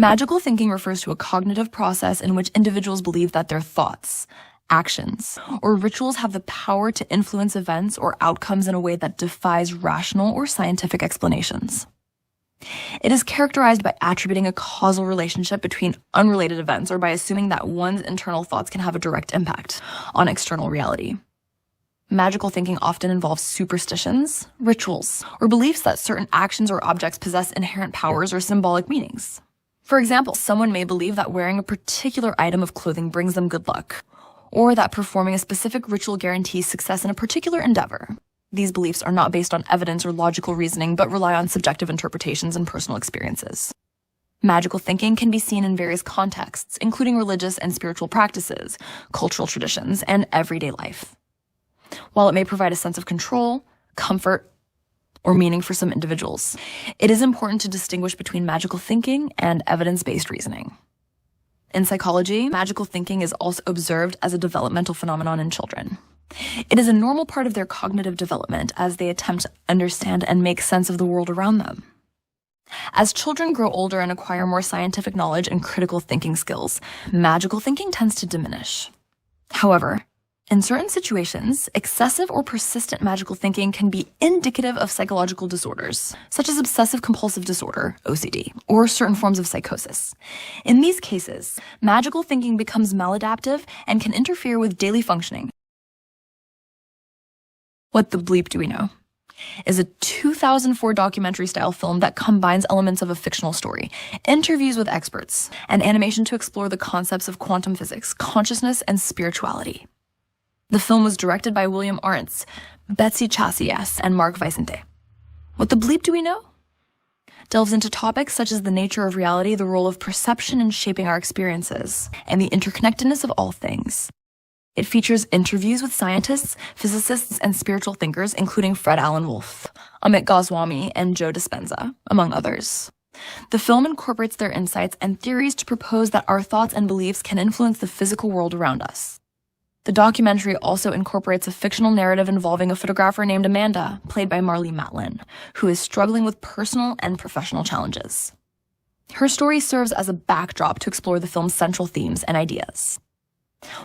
Magical thinking refers to a cognitive process in which individuals believe that their thoughts, actions, or rituals have the power to influence events or outcomes in a way that defies rational or scientific explanations. It is characterized by attributing a causal relationship between unrelated events or by assuming that one's internal thoughts can have a direct impact on external reality. Magical thinking often involves superstitions, rituals, or beliefs that certain actions or objects possess inherent powers or symbolic meanings. For example, someone may believe that wearing a particular item of clothing brings them good luck, or that performing a specific ritual guarantees success in a particular endeavor. These beliefs are not based on evidence or logical reasoning, but rely on subjective interpretations and personal experiences. Magical thinking can be seen in various contexts, including religious and spiritual practices, cultural traditions, and everyday life. While it may provide a sense of control, comfort, or meaning for some individuals, it is important to distinguish between magical thinking and evidence-based reasoning. In psychology, magical thinking is also observed as a developmental phenomenon in children. It is a normal part of their cognitive development as they attempt to understand and make sense of the world around them. As children grow older and acquire more scientific knowledge and critical thinking skills, magical thinking tends to diminish. However, in certain situations, excessive or persistent magical thinking can be indicative of psychological disorders, such as obsessive-compulsive disorder, OCD, or certain forms of psychosis. In these cases, magical thinking becomes maladaptive and can interfere with daily functioning. What the Bleep Do We Know? Is a 2004 documentary-style film that combines elements of a fictional story, interviews with experts, and animation to explore the concepts of quantum physics, consciousness, and spirituality. The film was directed by William Arntz, Betsy Chassias, and Mark Vicente. What the Bleep Do We Know? Delves into topics such as the nature of reality, the role of perception in shaping our experiences, and the interconnectedness of all things. It features interviews with scientists, physicists, and spiritual thinkers, including Fred Alan Wolf, Amit Goswami, and Joe Dispenza, among others. The film incorporates their insights and theories to propose that our thoughts and beliefs can influence the physical world around us. The documentary also incorporates a fictional narrative involving a photographer named Amanda, played by Marlee Matlin, who is struggling with personal and professional challenges. Her story serves as a backdrop to explore the film's central themes and ideas.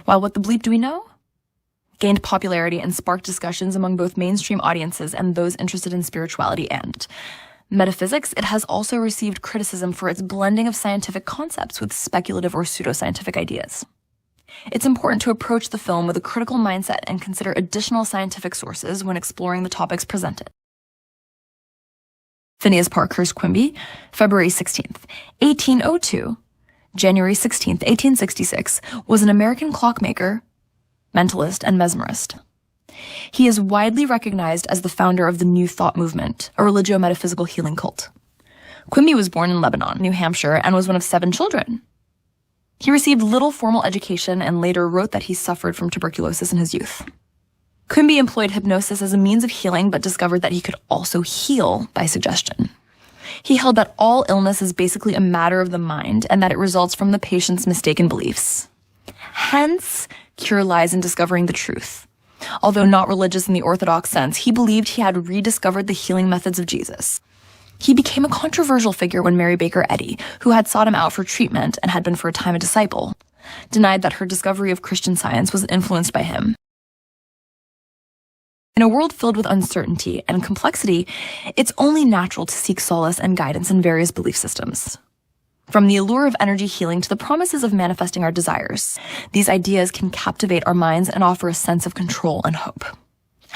While What the Bleep Do We Know? Gained popularity and sparked discussions among both mainstream audiences and those interested in spirituality and metaphysics, it has also received criticism for its blending of scientific concepts with speculative or pseudoscientific ideas. It's important to approach the film with a critical mindset and consider additional scientific sources when exploring the topics presented. Phineas Parkhurst Quimby, February 16th, 1802, January 16th, 1866, was an American clockmaker, mentalist, and mesmerist. He is widely recognized as the founder of the New Thought movement, a religio-metaphysical healing cult. Quimby was born in Lebanon, New Hampshire, and was one of 7 children. He received little formal education and later wrote that he suffered from tuberculosis in his youth. Quimby employed hypnosis as a means of healing, but discovered that he could also heal by suggestion. He held that all illness is basically a matter of the mind and that it results from the patient's mistaken beliefs. Hence, cure lies in discovering the truth. Although not religious in the orthodox sense, he believed he had rediscovered the healing methods of Jesus. He became a controversial figure when Mary Baker Eddy, who had sought him out for treatment and had been for a time a disciple, denied that her discovery of Christian Science was influenced by him. In a world filled with uncertainty and complexity, it's only natural to seek solace and guidance in various belief systems. From the allure of energy healing to the promises of manifesting our desires, these ideas can captivate our minds and offer a sense of control and hope.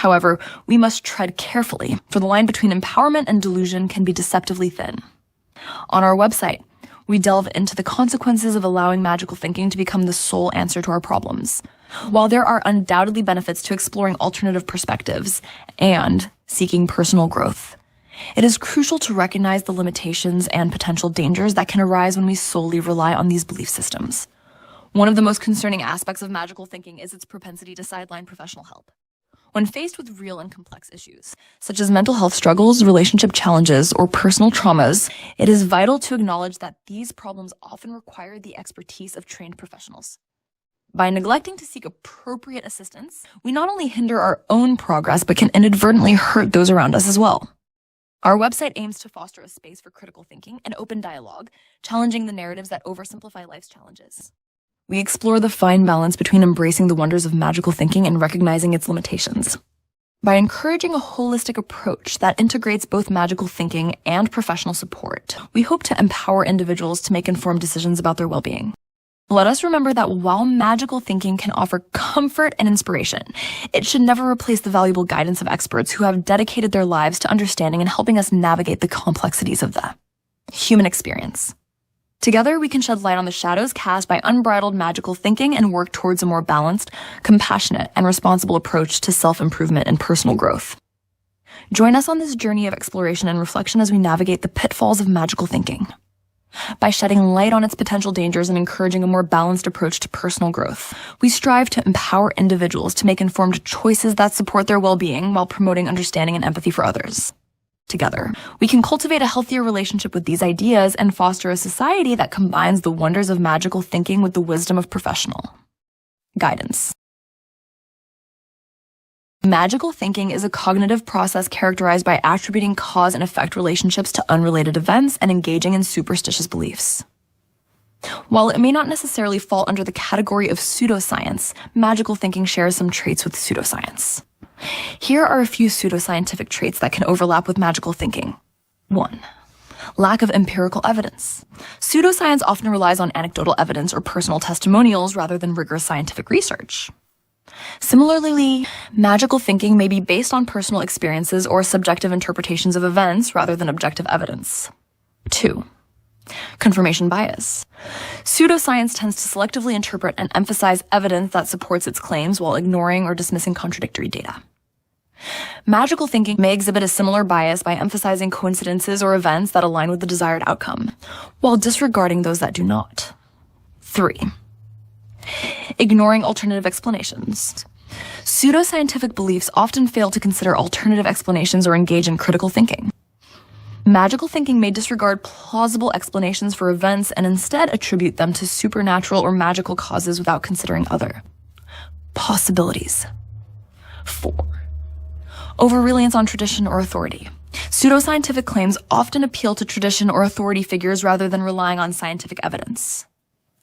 However, we must tread carefully, for the line between empowerment and delusion can be deceptively thin. On our website, we delve into the consequences of allowing magical thinking to become the sole answer to our problems. While there are undoubtedly benefits to exploring alternative perspectives and seeking personal growth, it is crucial to recognize the limitations and potential dangers that can arise when we solely rely on these belief systems. One of the most concerning aspects of magical thinking is its propensity to sideline professional help. When faced with real and complex issues, such as mental health struggles, relationship challenges, or personal traumas, it is vital to acknowledge that these problems often require the expertise of trained professionals. By neglecting to seek appropriate assistance, we not only hinder our own progress, but can inadvertently hurt those around us as well. Our website aims to foster a space for critical thinking and open dialogue, challenging the narratives that oversimplify life's challenges. We explore the fine balance between embracing the wonders of magical thinking and recognizing its limitations. By encouraging a holistic approach that integrates both magical thinking and professional support, we hope to empower individuals to make informed decisions about their well-being. Let us remember that while magical thinking can offer comfort and inspiration, it should never replace the valuable guidance of experts who have dedicated their lives to understanding and helping us navigate the complexities of the human experience. Together, we can shed light on the shadows cast by unbridled magical thinking and work towards a more balanced, compassionate, and responsible approach to self-improvement and personal growth. Join us on this journey of exploration and reflection as we navigate the pitfalls of magical thinking. By shedding light on its potential dangers and encouraging a more balanced approach to personal growth, we strive to empower individuals to make informed choices that support their well-being while promoting understanding and empathy for others. Together, we can cultivate a healthier relationship with these ideas and foster a society that combines the wonders of magical thinking with the wisdom of professional guidance. Magical thinking is a cognitive process characterized by attributing cause and effect relationships to unrelated events and engaging in superstitious beliefs. While it may not necessarily fall under the category of pseudoscience, magical thinking shares some traits with pseudoscience. Here are a few pseudoscientific traits that can overlap with magical thinking. 1. Lack of empirical evidence. Pseudoscience often relies on anecdotal evidence or personal testimonials rather than rigorous scientific research. Similarly, magical thinking may be based on personal experiences or subjective interpretations of events rather than objective evidence. 2. Confirmation bias. Pseudoscience tends to selectively interpret and emphasize evidence that supports its claims while ignoring or dismissing contradictory data. Magical thinking may exhibit a similar bias by emphasizing coincidences or events that align with the desired outcome, while disregarding those that do not. 3. Ignoring alternative explanations. Pseudoscientific beliefs often fail to consider alternative explanations or engage in critical thinking. Magical thinking may disregard plausible explanations for events and instead attribute them to supernatural or magical causes without considering other possibilities. 4. Over-reliance on tradition or authority. Pseudoscientific claims often appeal to tradition or authority figures rather than relying on scientific evidence.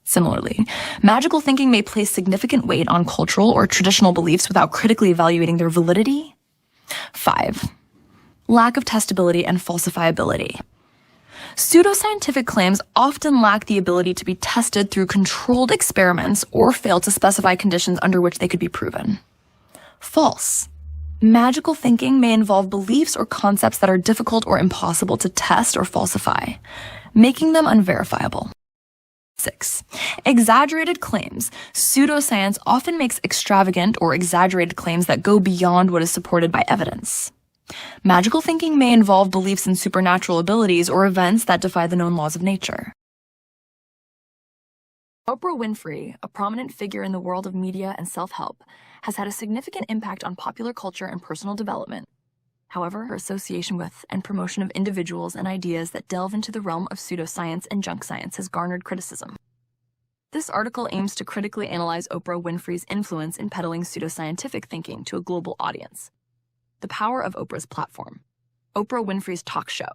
Similarly, magical thinking may place significant weight on cultural or traditional beliefs without critically evaluating their validity. 5. Lack of testability and falsifiability. Pseudoscientific claims often lack the ability to be tested through controlled experiments or fail to specify conditions under which they could be proven. False. Magical thinking may involve beliefs or concepts that are difficult or impossible to test or falsify, making them unverifiable. 6. Exaggerated claims. Pseudoscience often makes extravagant or exaggerated claims that go beyond what is supported by evidence. Magical thinking may involve beliefs in supernatural abilities or events that defy the known laws of nature. Oprah Winfrey, a prominent figure in the world of media and self-help, has had a significant impact on popular culture and personal development. However, her association with and promotion of individuals and ideas that delve into the realm of pseudoscience and junk science has garnered criticism. This article aims to critically analyze Oprah Winfrey's influence in peddling pseudoscientific thinking to a global audience. The power of Oprah's platform. Oprah Winfrey's talk show.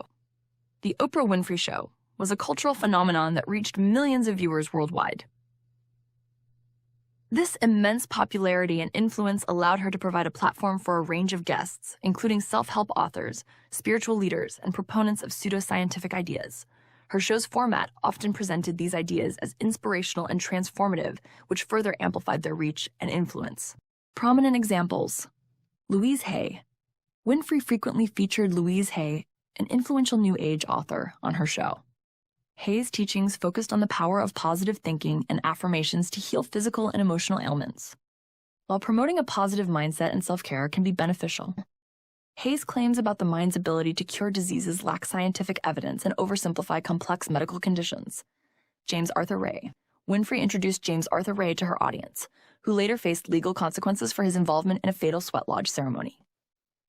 The Oprah Winfrey Show was a cultural phenomenon that reached millions of viewers worldwide. This immense popularity and influence allowed her to provide a platform for a range of guests, including self-help authors, spiritual leaders, and proponents of pseudoscientific ideas. Her show's format often presented these ideas as inspirational and transformative, which further amplified their reach and influence. Prominent examples. Louise Hay. Winfrey frequently featured Louise Hay, an influential New Age author, on her show. Hay's teachings focused on the power of positive thinking and affirmations to heal physical and emotional ailments. While promoting a positive mindset and self-care can be beneficial, Hay's claims about the mind's ability to cure diseases lack scientific evidence and oversimplify complex medical conditions. James Arthur Ray. Winfrey introduced James Arthur Ray to her audience, who later faced legal consequences for his involvement in a fatal sweat lodge ceremony.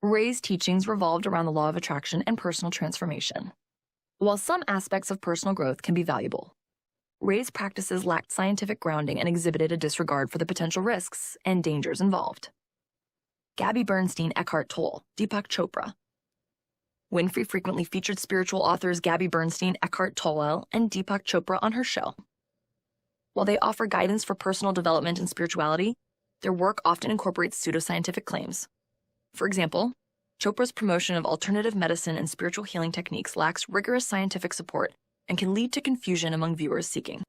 Ray's teachings revolved around the law of attraction and personal transformation. While some aspects of personal growth can be valuable, Ray's practices lacked scientific grounding and exhibited a disregard for the potential risks and dangers involved. Gabby Bernstein, Eckhart Tolle, Deepak Chopra. Winfrey frequently featured spiritual authors Gabby Bernstein, Eckhart Tolle, and Deepak Chopra on her show. While they offer guidance for personal development and spirituality, their work often incorporates pseudoscientific claims. For example, Chopra's promotion of alternative medicine and spiritual healing techniques lacks rigorous scientific support and can lead to confusion among viewers seeking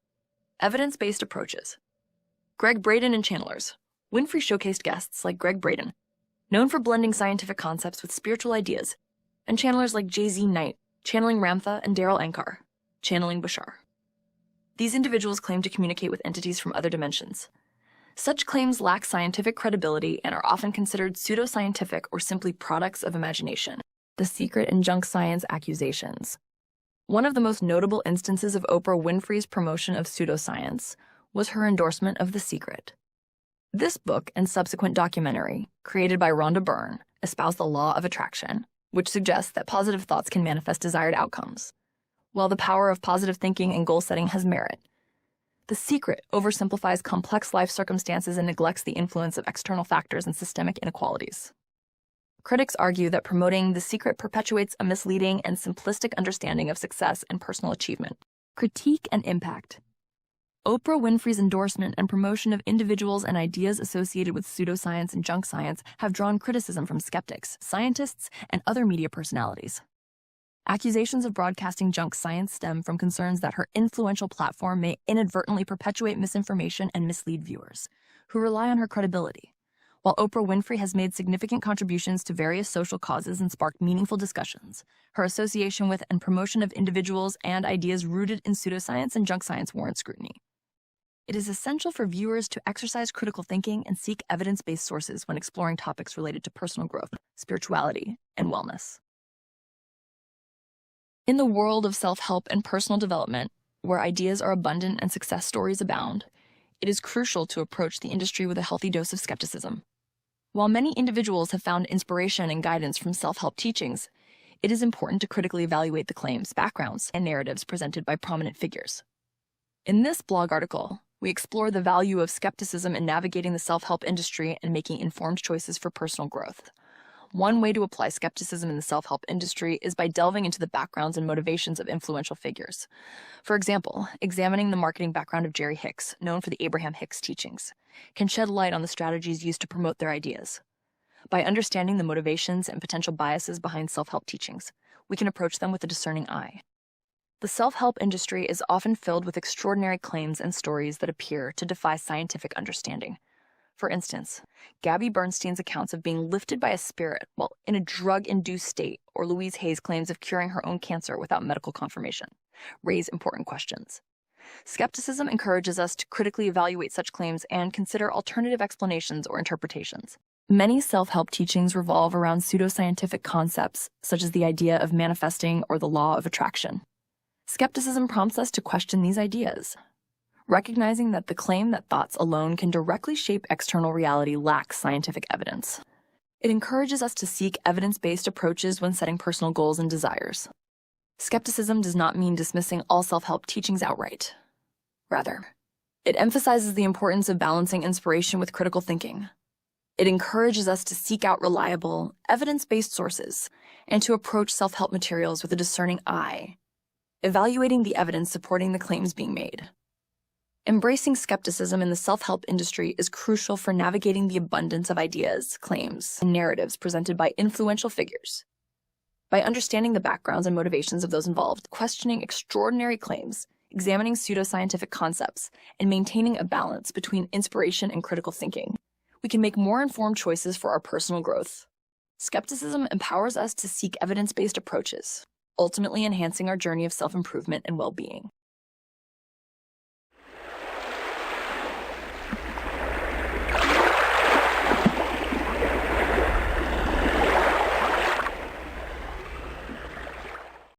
evidence-based approaches. Greg Braden and Channelers. Winfrey showcased guests like Greg Braden, known for blending scientific concepts with spiritual ideas, and channelers like J.Z. Knight, channeling Ramtha, and Daryl Ankar, channeling Bashar. These individuals claim to communicate with entities from other dimensions. Such claims lack scientific credibility and are often considered pseudoscientific or simply products of imagination. The secret and junk science accusations. One of the most notable instances of Oprah Winfrey's promotion of pseudoscience was her endorsement of The Secret. This book and subsequent documentary, created by Rhonda Byrne, espouse the law of attraction, which suggests that positive thoughts can manifest desired outcomes. While the power of positive thinking and goal setting has merit, The Secret oversimplifies complex life circumstances and neglects the influence of external factors and systemic inequalities. Critics argue that promoting The Secret perpetuates a misleading and simplistic understanding of success and personal achievement. Critique and impact. Oprah Winfrey's endorsement and promotion of individuals and ideas associated with pseudoscience and junk science have drawn criticism from skeptics, scientists, and other media personalities. Accusations of broadcasting junk science stem from concerns that her influential platform may inadvertently perpetuate misinformation and mislead viewers, who rely on her credibility. While Oprah Winfrey has made significant contributions to various social causes and sparked meaningful discussions, her association with and promotion of individuals and ideas rooted in pseudoscience and junk science warrants scrutiny. It is essential for viewers to exercise critical thinking and seek evidence-based sources when exploring topics related to personal growth, spirituality, and wellness. In the world of self-help and personal development, where ideas are abundant and success stories abound, it is crucial to approach the industry with a healthy dose of skepticism. While many individuals have found inspiration and guidance from self-help teachings, it is important to critically evaluate the claims, backgrounds, and narratives presented by prominent figures. In this blog article, we explore the value of skepticism in navigating the self-help industry and making informed choices for personal growth. One way to apply skepticism in the self-help industry is by delving into the backgrounds and motivations of influential figures. For example, examining the marketing background of Jerry Hicks, known for the Abraham Hicks teachings, can shed light on the strategies used to promote their ideas. By understanding the motivations and potential biases behind self-help teachings, we can approach them with a discerning eye. The self-help industry is often filled with extraordinary claims and stories that appear to defy scientific understanding. For instance, Gabby Bernstein's accounts of being lifted by a spirit while in a drug-induced state, or Louise Hay's claims of curing her own cancer without medical confirmation, raise important questions. Skepticism encourages us to critically evaluate such claims and consider alternative explanations or interpretations. Many self-help teachings revolve around pseudoscientific concepts, such as the idea of manifesting or the law of attraction. Skepticism prompts us to question these ideas, recognizing that the claim that thoughts alone can directly shape external reality lacks scientific evidence. It encourages us to seek evidence-based approaches when setting personal goals and desires. Skepticism does not mean dismissing all self-help teachings outright. Rather, it emphasizes the importance of balancing inspiration with critical thinking. It encourages us to seek out reliable, evidence-based sources and to approach self-help materials with a discerning eye, evaluating the evidence supporting the claims being made. Embracing skepticism in the self-help industry is crucial for navigating the abundance of ideas, claims, and narratives presented by influential figures. By understanding the backgrounds and motivations of those involved, questioning extraordinary claims, examining pseudoscientific concepts, and maintaining a balance between inspiration and critical thinking, we can make more informed choices for our personal growth. Skepticism empowers us to seek evidence-based approaches, ultimately enhancing our journey of self-improvement and well-being.